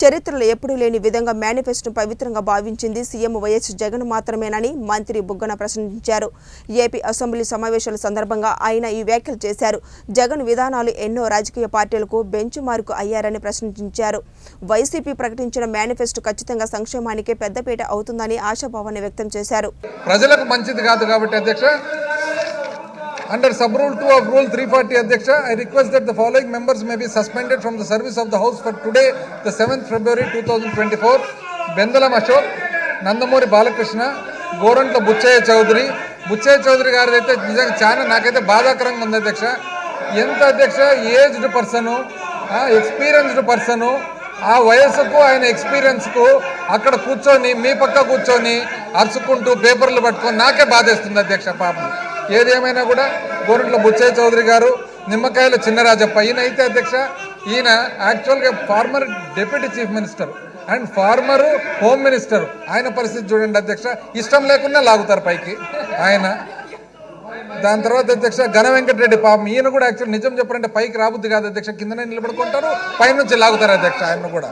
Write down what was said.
చరిత్రలో ఎప్పుడూ లేని విధంగా మేనిఫెస్టోను పవిత్రంగా భావించింది సీఎం వైఎస్ జగన్ మాత్రమేనని మంత్రి బుగ్గన ప్రశ్నించారు. ఏపీ అసెంబ్లీ సమావేశాల సందర్భంగా ఆయన ఈ వ్యాఖ్యలు చేశారు. జగన్ విధానాలు ఎన్నో రాజకీయ పార్టీలకు బెంచ్ మార్కు అయ్యారని ప్రశ్నించారు. వైసీపీ ప్రకటించిన మేనిఫెస్టో ఖచ్చితంగా సంక్షేమానికే పెద్దపీట అవుతుందని ఆశాభావాన్ని వ్యక్తం చేశారు. ప్రజలకు మంచిది కాదు కాబట్టి అధ్యక్ష Under sub-rule 2 of Rule 340, Adhyaksha, I request that the following members may be suspended from the service of the House for today, the 7th February 2024. Bendalam Ashok, Nandamuri Balakrishna, Gorantla Buchaya Chaudhary గారు అయితే నిజంగా చాలా నాకైతే బాధాకరంగా ఉంది అధ్యక్ష. ఎంత అధ్యక్ష ఏజ్డ్ పర్సన్, ఎక్స్పీరియన్స్డ్ పర్సన్, ఆ వయస్సుకు ఆయన ఎక్స్పీరియన్స్కు అక్కడ కూర్చొని మీ పక్క కూర్చొని అరుచుకుంటూ పేపర్లు పట్టుకొని నాకే బాధేస్తుంది అధ్యక్ష. పాపం ఏదేమైనా కూడా గోరంట్ల బుచ్చయ్య చౌదరి గారు, నిమ్మకాయల చిన్నరాజప్ప, ఈయన అయితే అధ్యక్ష ఈయన యాక్చువల్గా former deputy chief minister and former home minister. ఆయన పరిస్థితి చూడండి అధ్యక్ష, ఇష్టం లేకుండా లాగుతారు పైకి ఆయన. దాని తర్వాత అధ్యక్ష ఘన వెంకటరెడ్డి పాపం, ఈయన కూడా యాక్చువల్ నిజం చెప్పారంటే పైకి రాబుద్ది కాదు అధ్యక్ష, కిందనే నిలబడుకుంటారు, పైనుంచి లాగుతారు అధ్యక్ష ఆయన కూడా.